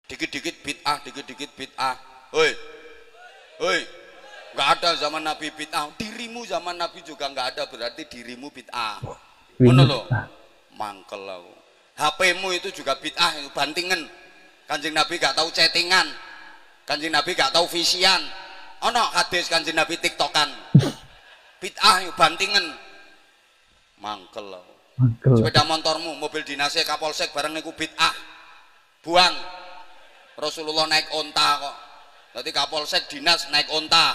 Dikit-dikit bid'ah, dikit-dikit bid'ah. Hoi, hoi, nggak ada zaman Nabi bid'ah. Dirimu zaman Nabi juga nggak ada, berarti dirimu bid'ah. Ngono lho, mangkel aku. HP-mu itu juga bid'ah, bantingan. Kanjeng Nabi gak tahu chattingan, Kanjeng Nabi gak tahu visian. Ono hadis Kanjeng Nabi tiktokan. Bid'ah bantingan. Mangkel aku. Sepeda motormu, mobil dinasnya Kapolsek bareng niku bid'ah. Buang. Rasulullah naik onta kok. Nanti Kapolsek dinas naik onta.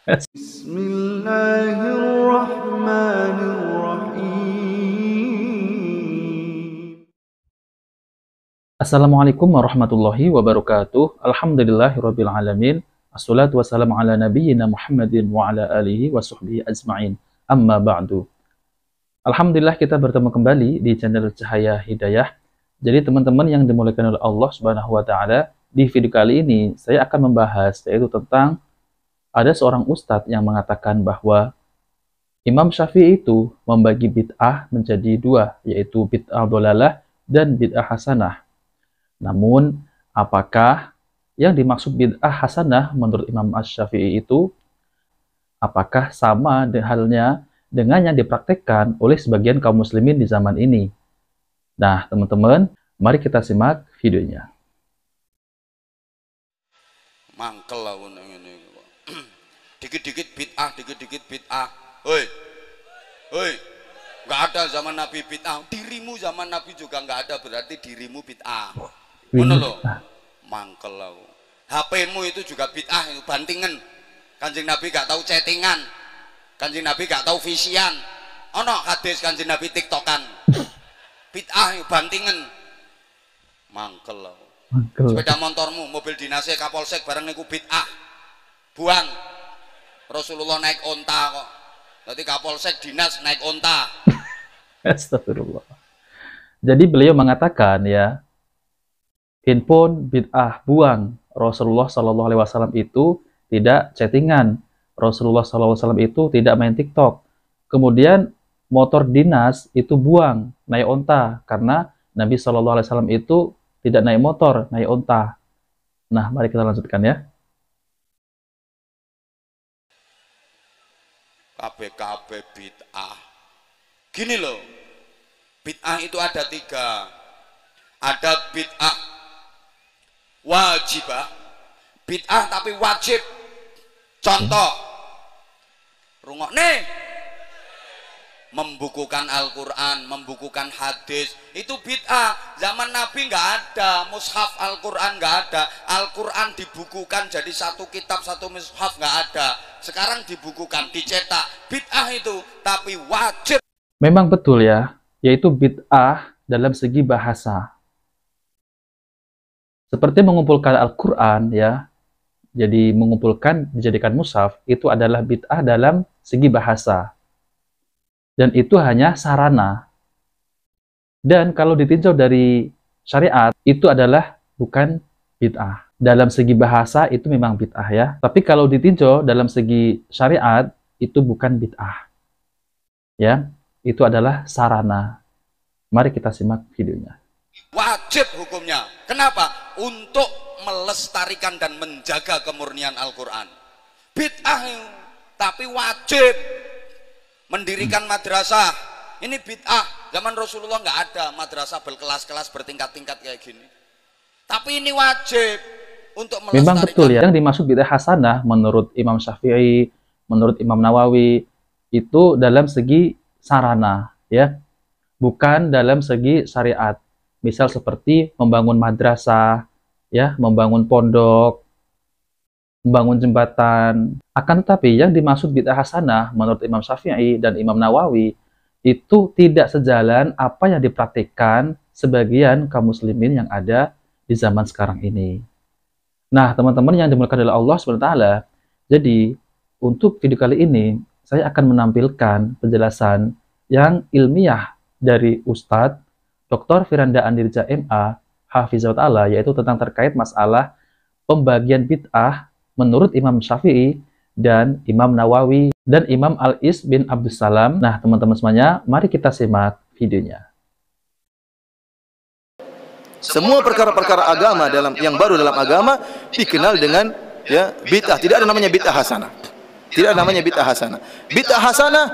Bismillahirrahmanirrahim. Assalamualaikum warahmatullahi wabarakatuh. Alhamdulillahirabbil alamin. Assalatu wassalamu ala nabiyyina Muhammadin wa ala alihi wa sahbihi ajma'in. Amma ba'du. Alhamdulillah kita bertemu kembali di channel Cahaya Hidayah. Jadi teman-teman yang dimuliakan oleh Allah Subhanahu wa taala, di video kali ini saya akan membahas yaitu tentang ada seorang ustadz yang mengatakan bahwa Imam Syafi'i itu membagi bid'ah menjadi dua, yaitu bid'ah dhalalah dan bid'ah hasanah. Namun, apakah yang dimaksud bid'ah hasanah menurut Imam Syafi'i itu apakah sama halnya dengan yang dipraktekkan oleh sebagian kaum muslimin di zaman ini? Nah, teman-teman, mari kita simak videonya. Mangkel aku ngene iki kok. Dikit-dikit bid'ah, dikit-dikit bid'ah. Hoi. Hoi. Enggak ada zaman Nabi bid'ah. Dirimu zaman Nabi juga enggak ada, berarti dirimu bid'ah. Ngono lho. Mangkel aku. HP-mu itu juga bid'ah, bantingan. Kanjeng Nabi gak tahu chattingan. Kanjeng Nabi gak tahu visian. Ono hadis Kanjeng Nabi tiktokan. Bid'ah bantingan. Mangkel aku. Sepeda motormu, mobil dinasnya Kapolsek bareng niku bid'ah. Buang. Rasulullah naik onta kok. Nanti Kapolsek dinas naik onta. Astagfirullah. Jadi beliau mengatakan ya, handphone bid'ah, buang. Rasulullah Shallallahu Alaihi Wasallam itu tidak chattingan. Rasulullah Shallallahu Alaihi Wasallam itu tidak main TikTok. Kemudian motor dinas itu buang, naik onta, karena Nabi Shallallahu Alaihi Wasallam itu tidak naik motor, naik onta. Nah, mari kita lanjutkan ya. KB bid'ah. Gini loh, bid'ah itu ada tiga. Ada bid'ah wajibah, bid'ah tapi wajib. Contoh, rungokne, membukukan Al-Quran, membukukan hadis, itu bid'ah. Zaman Nabi nggak ada mushaf Al-Quran, nggak ada. Al-Quran dibukukan jadi satu kitab, satu mushaf, nggak ada. Sekarang dibukukan, dicetak. Bid'ah itu, tapi wajib. Memang betul ya, yaitu bid'ah dalam segi bahasa. Seperti mengumpulkan Al-Quran ya, jadi mengumpulkan, dijadikan mushaf, itu adalah bid'ah dalam segi bahasa. Dan itu hanya sarana. Dan kalau ditinjau dari syariat, itu adalah bukan bid'ah. Dalam segi bahasa itu memang bid'ah ya. Tapi kalau ditinjau dalam segi syariat, itu bukan bid'ah. Ya, itu adalah sarana. Mari kita simak videonya. Wajib hukumnya. Kenapa? Untuk melestarikan dan menjaga kemurnian Al-Quran. Bid'ah, tapi wajib. Mendirikan madrasah, ini bid'ah. Zaman Rasulullah nggak ada madrasah berkelas-kelas bertingkat-tingkat kayak gini. Tapi ini wajib untuk melestarikan. Memang betul ya, yang dimaksud bid'ah hasanah menurut Imam Syafi'i, menurut Imam Nawawi, itu dalam segi sarana ya, bukan dalam segi syariat. Misal seperti membangun madrasah ya, membangun pondok, membangun jembatan. Akan tetapi yang dimaksud bid'ah hasanah menurut Imam Syafi'i dan Imam Nawawi itu tidak sejalan apa yang dipraktikkan sebagian kaum muslimin yang ada di zaman sekarang ini. Nah, teman-teman yang dimuliakan oleh Allah SWT, jadi untuk video kali ini saya akan menampilkan penjelasan yang ilmiah dari Ustadz Dr. Firanda Andirja MA Hafizahullah, yaitu tentang terkait masalah pembagian bid'ah menurut Imam Syafi'i dan Imam Nawawi dan Imam Al-Is bin Abdussalam. Nah, teman-teman semuanya, mari kita simak videonya. Semua perkara-perkara agama yang baru dalam agama dikenal dengan ya bid'ah. Tidak ada namanya bid'ah hasanah. Tidak ada namanya bid'ah hasanah. Bid'ah hasanah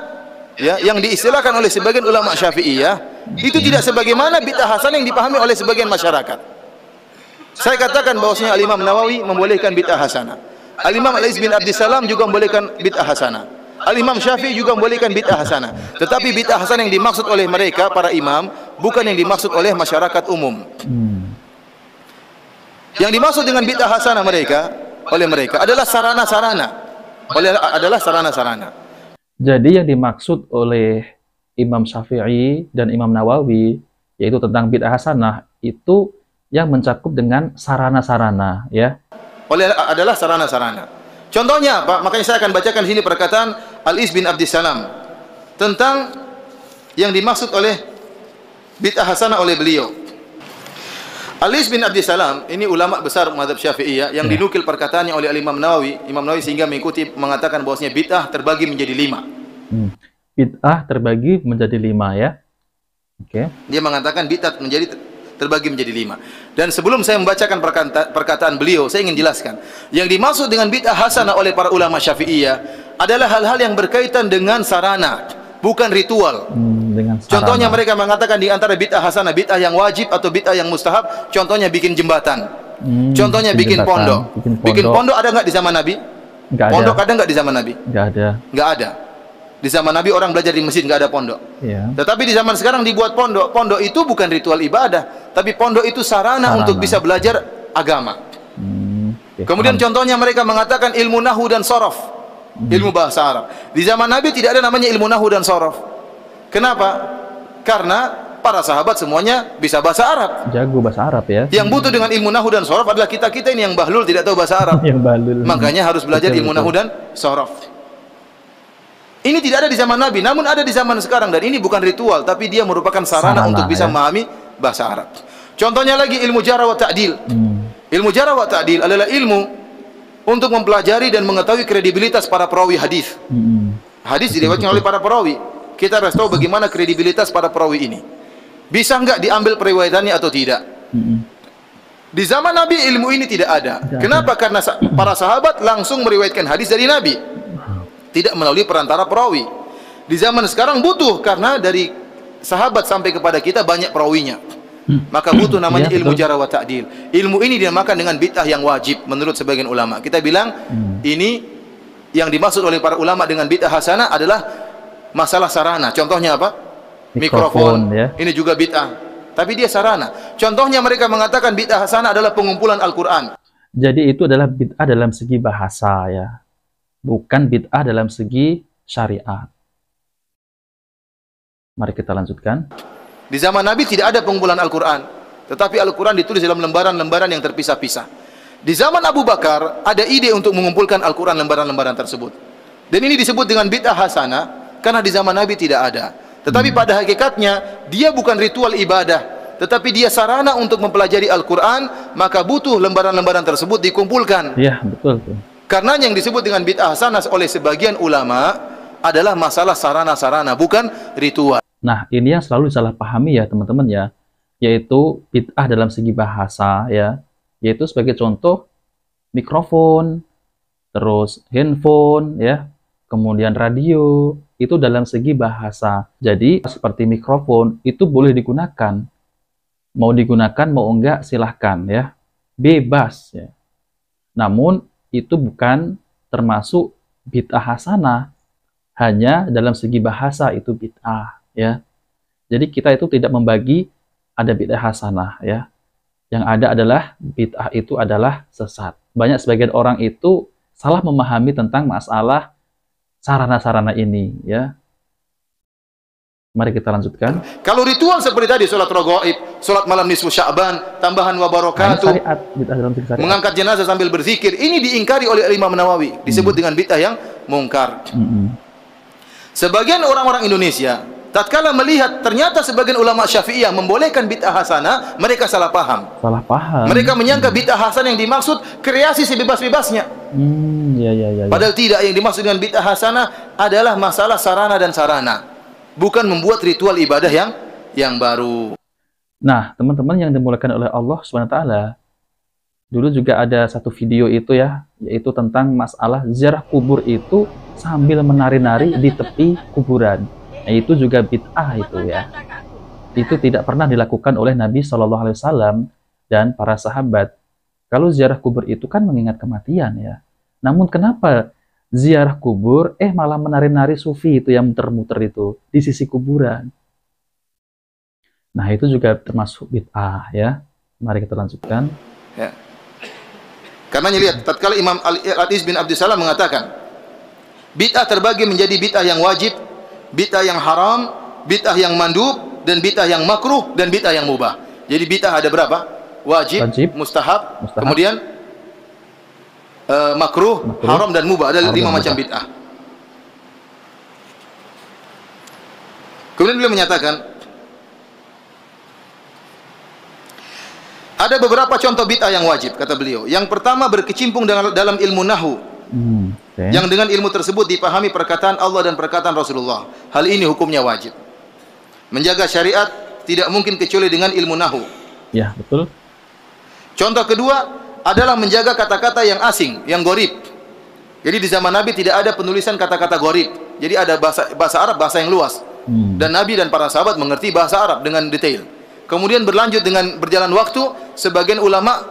ya yang diistilahkan oleh sebagian ulama Syafi'iyah itu tidak sebagaimana bid'ah hasanah yang dipahami oleh sebagian masyarakat. Saya katakan bahwasanya Al-Imam Nawawi membolehkan bid'ah hasanah. Al-Imam Al-Iz bin Abdissalam juga membolehkan bid'ah hasanah. Al-Imam Syafi'i juga membolehkan bid'ah hasanah. Tetapi bid'ah hasanah yang dimaksud oleh mereka para imam bukan yang dimaksud oleh masyarakat umum. Yang dimaksud dengan bid'ah hasanah oleh mereka adalah sarana-sarana. Adalah sarana-sarana. Jadi yang dimaksud oleh Imam Syafi'i dan Imam Nawawi yaitu tentang bid'ah hasanah itu yang mencakup dengan sarana-sarana ya. Adalah sarana-sarana. Contohnya Pak, makanya saya akan bacakan di sini perkataan Al-Iz bin Abdissalam tentang yang dimaksud oleh bid'ah hasanah oleh beliau. Al-Iz bin Abdissalam ini ulama besar mazhab Syafi'iyah yang dinukil perkataannya oleh Imam Nawawi sehingga mengatakan bahwasanya bid'ah terbagi menjadi 5. Bid'ah terbagi menjadi 5 ya. Oke. Dia mengatakan bid'ah terbagi menjadi 5. Dan sebelum saya membacakan perkataan beliau, saya ingin jelaskan. Yang dimaksud dengan bid'ah hasanah oleh para ulama Syafi'iyah adalah hal-hal yang berkaitan dengan sarana, bukan ritual. Contohnya mereka mengatakan di antara bid'ah hasanah, bid'ah yang wajib atau bid'ah yang mustahab, contohnya bikin jembatan. Contohnya bikin pondok. Bikin pondok ada enggak di zaman Nabi? Pondok ada enggak di zaman Nabi? Enggak ada. Enggak ada. Di zaman Nabi orang belajar di masjid, nggak ada pondok. Ya. Tetapi di zaman sekarang dibuat pondok. Pondok itu bukan ritual ibadah, tapi pondok itu sarana untuk bisa belajar agama. Kemudian contohnya mereka mengatakan ilmu nahu dan sorof, ilmu bahasa Arab. Di zaman Nabi tidak ada namanya ilmu nahu dan sorof. Kenapa? Karena para sahabat semuanya bisa bahasa Arab. Jago bahasa Arab ya. Yang butuh dengan ilmu nahu dan sorof adalah kita-kita ini yang bahlul tidak tahu bahasa Arab. Yang bahlul. Makanya harus belajar ilmu nahu dan sorof. Ini tidak ada di zaman Nabi, namun ada di zaman sekarang, dan ini bukan ritual, tapi dia merupakan sarana untuk bisa memahami bahasa Arab. Contohnya lagi ilmu jarh wa ta'dil. Ilmu jarh wa ta'dil adalah ilmu untuk mempelajari dan mengetahui kredibilitas para perawi hadis. Hadis diriwayatkan oleh para perawi. Kita harus tahu bagaimana kredibilitas para perawi ini. Bisa enggak diambil periwayatannya atau tidak? Di zaman Nabi ilmu ini tidak ada. Kenapa? Karena para sahabat langsung meriwayatkan hadis dari Nabi, tidak melalui perantara perawi. Di zaman sekarang butuh, karena dari sahabat sampai kepada kita banyak perawinya. Maka butuh namanya ilmu jarh wa ta'dil. Ilmu ini dinamakan dengan bid'ah yang wajib menurut sebagian ulama. Kita bilang ini yang dimaksud oleh para ulama dengan bid'ah hasanah adalah masalah sarana. Contohnya apa? Mikrofon ya. Ini juga bid'ah, tapi dia sarana. Contohnya mereka mengatakan bid'ah hasanah adalah pengumpulan Al-Qur'an. Jadi itu adalah bid'ah dalam segi bahasa ya, bukan bid'ah dalam segi syariat. Mari kita lanjutkan. Di zaman Nabi tidak ada pengumpulan Al-Quran, tetapi Al-Quran ditulis dalam lembaran-lembaran yang terpisah-pisah. Di zaman Abu Bakar ada ide untuk mengumpulkan Al-Quran lembaran-lembaran tersebut, dan ini disebut dengan bid'ah hasanah karena di zaman Nabi tidak ada. Tetapi pada hakikatnya dia bukan ritual ibadah, tetapi dia sarana untuk mempelajari Al-Quran. Maka butuh lembaran-lembaran tersebut dikumpulkan. Iya, betul tuh. Karena yang disebut dengan bid'ah hasanah oleh sebagian ulama adalah masalah sarana-sarana, bukan ritual. Nah, ini yang selalu disalahpahami ya teman-teman ya, yaitu bid'ah dalam segi bahasa ya, yaitu sebagai contoh mikrofon, terus handphone ya, kemudian radio, itu dalam segi bahasa. Jadi seperti mikrofon itu boleh digunakan, mau digunakan mau enggak silahkan ya, bebas ya. Namun itu bukan termasuk bid'ah hasanah, hanya dalam segi bahasa itu bid'ah ya. Jadi kita itu tidak membagi ada bid'ah hasanah ya. Yang ada adalah bid'ah itu adalah sesat. Banyak sebagian orang itu salah memahami tentang masalah sarana-sarana ini ya. Mari kita lanjutkan. Kalau ritual seperti tadi, sholat raghaib, sholat malam nisfu Sya'ban, tambahan wa barakatuh, mengangkat jenazah sambil berzikir, ini diingkari oleh Imam Nawawi, disebut dengan bid'ah yang mungkar. Sebagian orang-orang Indonesia tatkala melihat ternyata sebagian ulama Syafi'iyah membolehkan bid'ah hasanah, mereka salah paham. Salah paham. Mereka menyangka bid'ah hasanah yang dimaksud kreasi sebebas-bebasnya. Padahal tidak, yang dimaksud dengan bid'ah hasanah adalah masalah sarana dan sarana, bukan membuat ritual ibadah yang baru. Nah, teman-teman yang dimuliakan oleh Allah Subhanahu wa taala, dulu juga ada satu video itu ya, yaitu tentang masalah ziarah kubur itu sambil menari-nari di tepi kuburan. Nah, itu juga bid'ah itu ya. Itu tidak pernah dilakukan oleh Nabi Shallallahu alaihi wasallam dan para sahabat. Kalau ziarah kubur itu kan mengingat kematian ya. Namun kenapa ziarah kubur malah menari-nari sufi itu yang muter-muter itu di sisi kuburan? Nah, itu juga termasuk bid'ah ya. Mari kita lanjutkan. Ya. Karena lihat, tatkala Imam Al-Is bin Abdussalam mengatakan, bid'ah terbagi menjadi bid'ah yang wajib, bid'ah yang haram, bid'ah yang mandub, dan bid'ah yang makruh, dan bid'ah yang mubah. Jadi bid'ah ada berapa? Wajib, mustahab, kemudian makruh, haram, dan mubah. Ada 5 macam bid'ah. Kemudian beliau menyatakan, ada beberapa contoh bid'ah yang wajib, kata beliau. Yang pertama, berkecimpung dalam ilmu nahwu. Yang dengan ilmu tersebut dipahami perkataan Allah dan perkataan Rasulullah. Hal ini hukumnya wajib. Menjaga syariat tidak mungkin kecuali dengan ilmu nahwu. Ya, betul. Contoh kedua adalah menjaga kata-kata yang asing, yang gharib. Jadi di zaman Nabi tidak ada penulisan kata-kata gharib. Jadi ada bahasa Arab, bahasa yang luas. Dan Nabi dan para sahabat mengerti bahasa Arab dengan detail. Kemudian berlanjut dengan berjalan waktu, sebagian ulama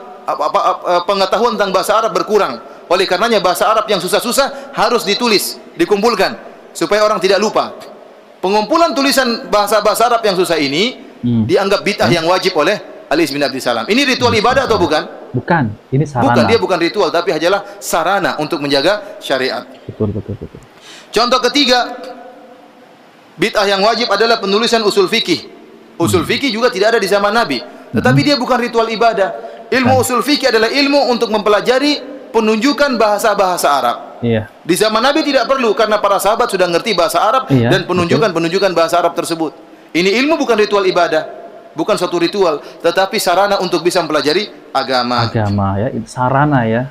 pengetahuan tentang bahasa Arab berkurang. Oleh karenanya bahasa Arab yang susah-susah harus ditulis, dikumpulkan supaya orang tidak lupa. Pengumpulan tulisan bahasa Arab yang susah ini dianggap bid'ah yang wajib oleh Al-Is bin Abdussalam. Ini ritual ibadah atau bukan? Bukan, ini sarana. Bukan, dia bukan ritual, tapi hanyalah sarana untuk menjaga syariat. Betul. Contoh ketiga, bid'ah yang wajib adalah penulisan usul fikih. Usul fikih juga tidak ada di zaman Nabi, tetapi dia bukan ritual ibadah. Ilmu usul fikih adalah ilmu untuk mempelajari penunjukan bahasa-bahasa Arab. Iya. Di zaman Nabi tidak perlu, karena para sahabat sudah ngerti bahasa Arab dan penunjukan bahasa Arab tersebut. Ini ilmu bukan ritual ibadah, bukan suatu ritual, tetapi sarana untuk bisa mempelajari agama. Agama ya, sarana ya.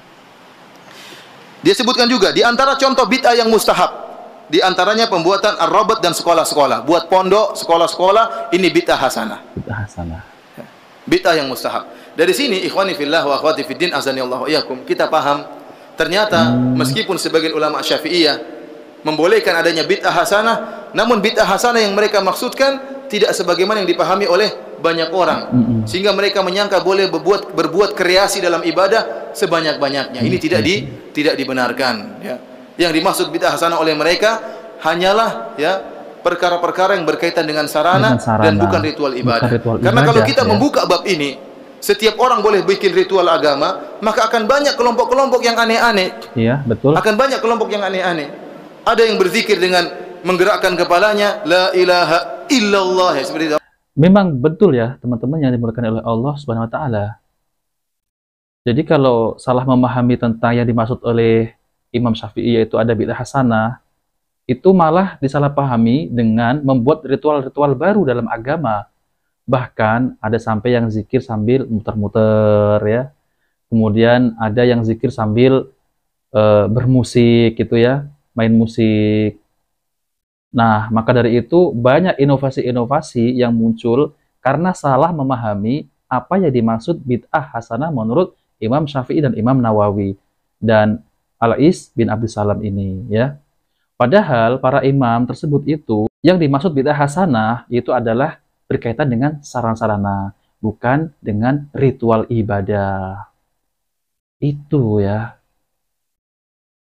Dia sebutkan juga di antara contoh bid'ah yang mustahab, di antaranya pembuatan ar-rabat dan sekolah-sekolah, buat pondok, sekolah-sekolah, ini bid'ah hasanah. Bid'ah hasanah. Bid'ah yang mustahab. Dari sini ikhwani fillah wa akhwati fiddin azanillahu iyyakum, kita paham ternyata meskipun sebagian ulama Syafi'iyah membolehkan adanya bid'ah hasanah, namun bid'ah hasanah yang mereka maksudkan tidak sebagaimana yang dipahami oleh banyak orang, sehingga mereka menyangka boleh berbuat kreasi dalam ibadah sebanyak-banyaknya. Ini tidak dibenarkan ya. Yang dimaksud bid'ah hasanah oleh mereka hanyalah ya perkara-perkara yang berkaitan dengan sarana dan bukan ritual ibadah. Karena kalau kita membuka bab ini, setiap orang boleh bikin ritual agama, maka akan banyak kelompok-kelompok yang aneh-aneh. Iya, betul. Akan banyak kelompok yang aneh-aneh. Ada yang berzikir dengan menggerakkan kepalanya, la ilaha illallah, ya, seperti itu. Memang betul ya, teman-teman yang dimuliakan oleh Allah Subhanahu wa taala. Jadi kalau salah memahami tentang yang dimaksud oleh Imam Syafi'i yaitu ada bid'ah hasanah, itu malah disalahpahami dengan membuat ritual-ritual baru dalam agama. Bahkan ada sampai yang zikir sambil muter-muter ya. Kemudian ada yang zikir sambil bermusik gitu ya, main musik. Nah, maka dari itu banyak inovasi-inovasi yang muncul karena salah memahami apa yang dimaksud bid'ah hasanah menurut Imam Syafi'i dan Imam Nawawi dan Al-Is bin Abdussalam ini ya. Padahal para imam tersebut itu yang dimaksud bid'ah hasanah itu adalah berkaitan dengan sarana-sarana, bukan dengan ritual ibadah. Itu ya.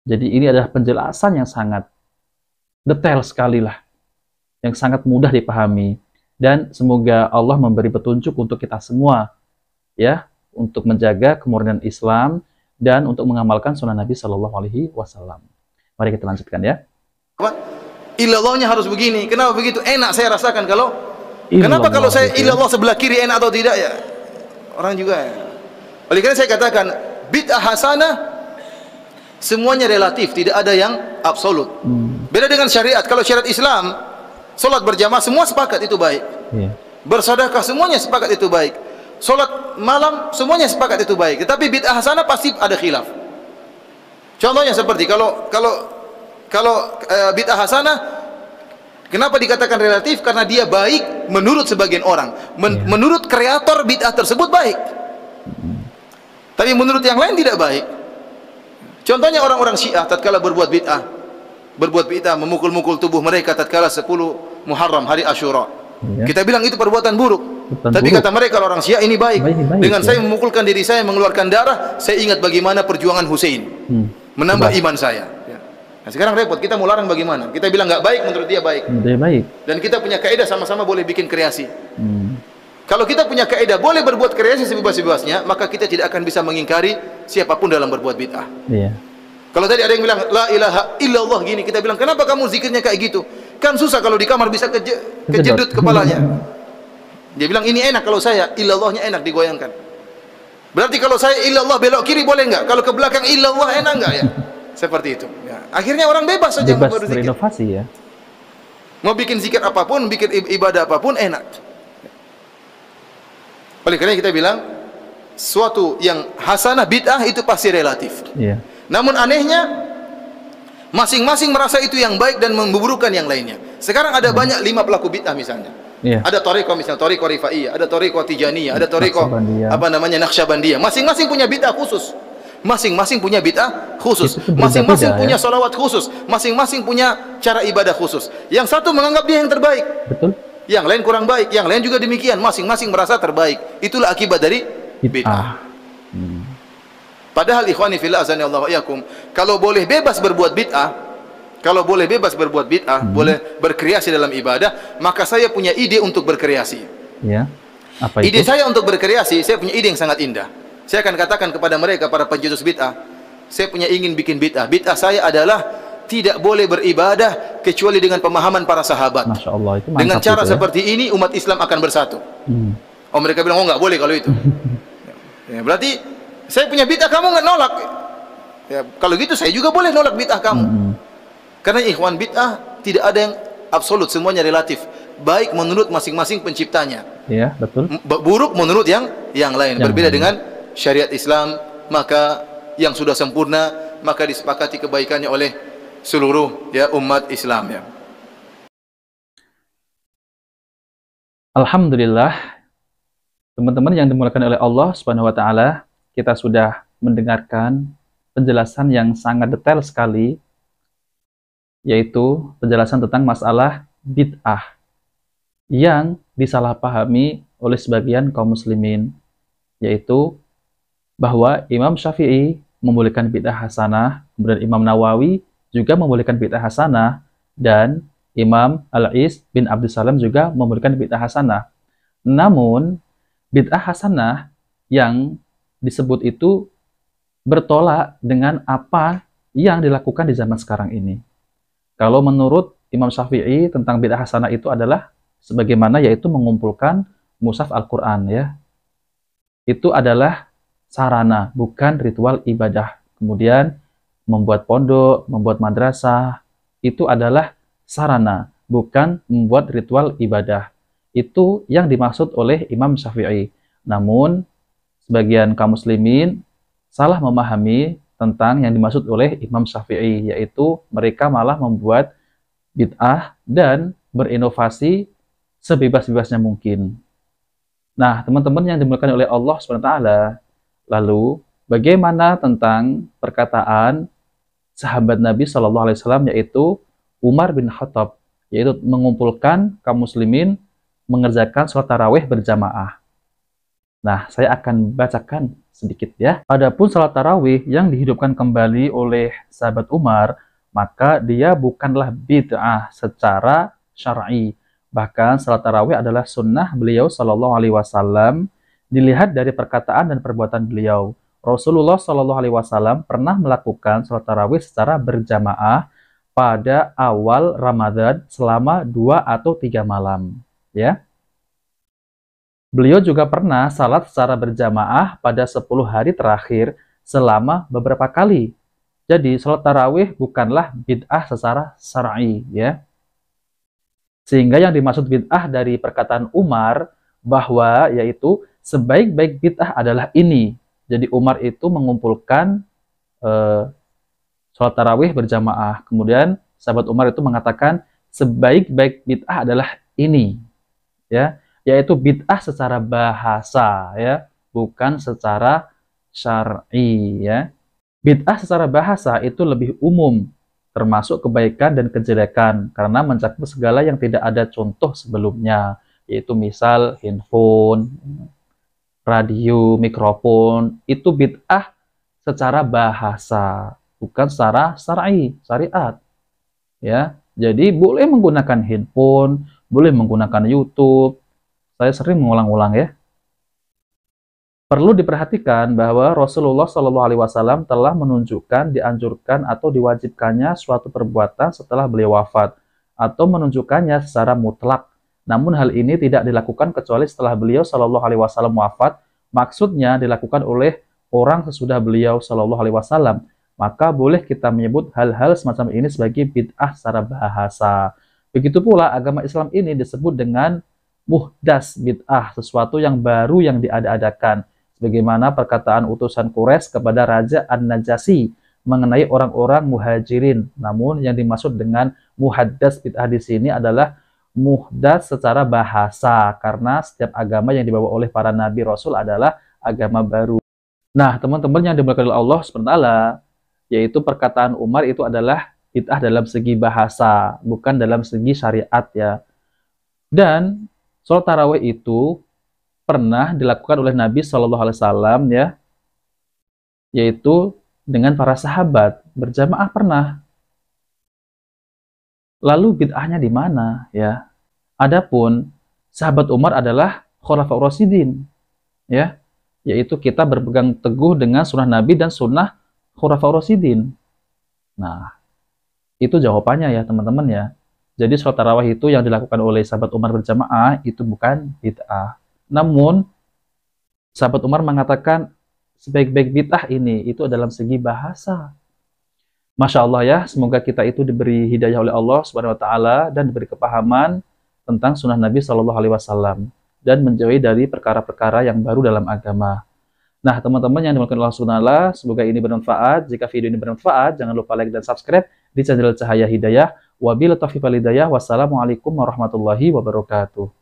Jadi ini adalah penjelasan yang sangat detail sekali lah, yang sangat mudah dipahami, dan semoga Allah memberi petunjuk untuk kita semua ya, untuk menjaga kemurnian Islam dan untuk mengamalkan sunnah Nabi Shallallahu Alaihi Wasallam. Mari kita lanjutkan ya. Illallahnya harus begini. Kenapa begitu? Enak saya rasakan kalau kenapa kalau saya illallah sebelah kiri enak atau tidak ya? Orang juga ya. Oleh karena saya katakan bid'ah hasanah semuanya relatif, tidak ada yang absolut. Beda dengan syariat. Kalau syariat Islam, salat berjamaah semua sepakat itu baik. Bersedekah semuanya sepakat itu baik. Salat malam semuanya sepakat itu baik. Tetapi bid'ah hasanah pasti ada khilaf. Contohnya seperti kalau bid'ah hasanah Kenapa dikatakan relatif? Karena dia baik menurut sebagian orang. Menurut kreator bid'ah tersebut baik. Tapi menurut yang lain tidak baik. Contohnya orang-orang Syiah tatkala berbuat bid'ah memukul-mukul tubuh mereka tatkala 10 Muharram hari Asyura. Kita bilang itu perbuatan buruk. Tapi kata mereka orang Syiah ini baik. Dengan saya memukulkan diri saya, mengeluarkan darah, saya ingat bagaimana perjuangan Hussein. Menambah iman saya. Nah, sekarang repot, kita mau larang bagaimana? Kita bilang nggak baik, menurut dia baik. Dan kita punya kaidah sama-sama boleh bikin kreasi. Kalau kita punya kaidah boleh berbuat kreasi sebebas-bebasnya, maka kita tidak akan bisa mengingkari siapapun dalam berbuat bid'ah. Kalau tadi ada yang bilang la ilaha illallah gini, kita bilang kenapa kamu zikirnya kayak gitu? Kan susah kalau di kamar bisa kejedut kepalanya. Dia bilang ini enak kalau saya, illallahnya enak digoyangkan. Berarti kalau saya illallah belok kiri boleh nggak? Kalau ke belakang illallah enak nggak ya? Seperti itu. Ya. Akhirnya orang bebas saja mau berzikir. Berinovasi ya. Mau bikin zikir apapun, bikin ibadah apapun enak. Oleh karena kita bilang suatu yang hasanah bid'ah itu pasti relatif. Namun anehnya masing-masing merasa itu yang baik dan memburukan yang lainnya. Sekarang ada banyak 5 pelaku bid'ah misalnya. Ada thariqah misalnya, thariqah rifaiyah, ada thariqah tijaniyah, ada thariqah Naqsyabandiyah. Masing-masing punya bid'ah khusus. Masing-masing punya bid'ah khusus, masing-masing punya salawat khusus, masing-masing punya cara ibadah khusus. Yang satu menganggap dia yang terbaik, yang lain kurang baik, yang lain juga demikian. Masing-masing merasa terbaik. Itulah akibat dari bid'ah. Padahal ikhwani fillah azanillahu wa iyyakum, kalau boleh bebas berbuat bid'ah, boleh berkreasi dalam ibadah, maka saya punya ide untuk berkreasi. Apa ide saya untuk berkreasi, saya punya ide yang sangat indah. Saya akan katakan kepada mereka, para pencetus bid'ah, saya punya ingin bikin bid'ah. Bid'ah saya adalah tidak boleh beribadah kecuali dengan pemahaman para sahabat. Masya Allah, itu mantap. Dengan cara seperti ini umat Islam akan bersatu. Oh, mereka bilang, oh nggak boleh kalau itu. Ya, berarti saya punya bid'ah, kamu nggak nolak. Ya, kalau gitu saya juga boleh nolak bid'ah kamu. Karena ikhwan bid'ah tidak ada yang absolut, semuanya relatif. Baik menurut masing-masing penciptanya. Iya, betul. Buruk menurut yang lain. Berbeda dengan syariat Islam, maka yang sudah sempurna maka disepakati kebaikannya oleh seluruh umat Islam ya. Alhamdulillah, teman-teman yang dimuliakan oleh Allah Subhanahu wa taala, kita sudah mendengarkan penjelasan yang sangat detail sekali, yaitu penjelasan tentang masalah bid'ah yang disalahpahami oleh sebagian kaum muslimin, yaitu bahwa Imam Syafi'i membolehkan bid'ah hasanah, kemudian Imam Nawawi juga membolehkan bid'ah hasanah, dan Imam Al-Is bin Abdus Salam juga membolehkan bid'ah hasanah. Namun, bid'ah hasanah yang disebut itu bertolak dengan apa yang dilakukan di zaman sekarang ini. Kalau menurut Imam Syafi'i tentang bid'ah hasanah itu adalah sebagaimana, yaitu mengumpulkan mushaf Al-Quran ya. Itu adalah sarana, bukan ritual ibadah. Kemudian membuat pondok, membuat madrasah, itu adalah sarana, bukan membuat ritual ibadah. Itu yang dimaksud oleh Imam Syafi'i. Namun, sebagian kaum muslimin salah memahami tentang yang dimaksud oleh Imam Syafi'i, yaitu mereka malah membuat bid'ah dan berinovasi sebebas-bebasnya mungkin. Nah, teman-teman yang dimuliakan oleh Allah SWT, lalu, bagaimana tentang perkataan sahabat Nabi SAW, yaitu Umar bin Khattab, yaitu mengumpulkan kaum muslimin mengerjakan sholat tarawih berjamaah. Nah, saya akan bacakan sedikit ya. Adapun sholat tarawih yang dihidupkan kembali oleh sahabat Umar, maka dia bukanlah bid'ah secara syar'i. Bahkan sholat tarawih adalah sunnah beliau SAW. Dilihat dari perkataan dan perbuatan beliau, Rasulullah SAW pernah melakukan sholat tarawih secara berjamaah pada awal Ramadan selama 2 atau 3 malam. Ya, beliau juga pernah salat secara berjamaah pada 10 hari terakhir selama beberapa kali. Jadi sholat tarawih bukanlah bid'ah secara syar'i, ya. Sehingga yang dimaksud bid'ah dari perkataan Umar bahwa yaitu sebaik-baik bid'ah adalah ini. Jadi Umar itu mengumpulkan sholat tarawih berjamaah. Kemudian sahabat Umar itu mengatakan sebaik-baik bid'ah adalah ini, ya, yaitu bid'ah secara bahasa, ya, bukan secara syar'i, ya. Bid'ah secara bahasa itu lebih umum, termasuk kebaikan dan kejelekan, karena mencakup segala yang tidak ada contoh sebelumnya, yaitu misal handphone, radio, mikrofon, itu bid'ah secara bahasa, bukan secara syar'i, syariat. Ya, jadi boleh menggunakan handphone, boleh menggunakan YouTube. Saya sering mengulang-ulang ya. Perlu diperhatikan bahwa Rasulullah Shallallahu Alaihi Wasallam telah menunjukkan, dianjurkan atau diwajibkannya suatu perbuatan setelah beliau wafat, atau menunjukkannya secara mutlak. Namun hal ini tidak dilakukan kecuali setelah beliau Shallallahu Alaihi Wasallam wafat. Maksudnya dilakukan oleh orang sesudah beliau Shallallahu Alaihi Wasallam. Maka boleh kita menyebut hal-hal semacam ini sebagai bid'ah secara bahasa. Begitu pula agama Islam ini disebut dengan muhdas bid'ah, sesuatu yang baru yang diada-adakan. Sebagaimana perkataan utusan Quraisy kepada Raja An-Najasyi mengenai orang-orang muhajirin. Namun yang dimaksud dengan muhaddas bid'ah di sini adalah muhdas secara bahasa, karena setiap agama yang dibawa oleh para nabi rasul adalah agama baru. Nah, teman-teman yang dimuliakan oleh Allah SWT, yaitu perkataan Umar itu adalah bid'ah dalam segi bahasa, bukan dalam segi syariat ya. Dan sholat tarawih itu pernah dilakukan oleh Nabi Shallallahu Alaihi Wasallam ya, yaitu dengan para sahabat berjamaah pernah. Lalu bid'ahnya di mana ya? Adapun sahabat Umar adalah Khulafaur Rasyidin ya, yaitu kita berpegang teguh dengan sunnah Nabi dan sunnah Khulafaur Rasyidin. Nah, itu jawabannya ya teman-teman ya. Jadi sholat tarawih itu yang dilakukan oleh sahabat Umar berjamaah itu bukan bid'ah. Namun sahabat Umar mengatakan sebaik-baik bid'ah ini itu dalam segi bahasa. Masya Allah ya, semoga kita itu diberi hidayah oleh Allah Subhanahu Wa Taala dan diberi kepahaman tentang sunnah Nabi Shallallahu Alaihi Wasallam dan menjauhi dari perkara-perkara yang baru dalam agama. Nah, teman-teman yang dimuliakan Allah Subhanahu wa Ta'ala, semoga ini bermanfaat. Jika video ini bermanfaat, jangan lupa like dan subscribe di channel Cahaya Hidayah. Wabillahi taufiq wal hidayah. Wassalamualaikum warahmatullahi wabarakatuh.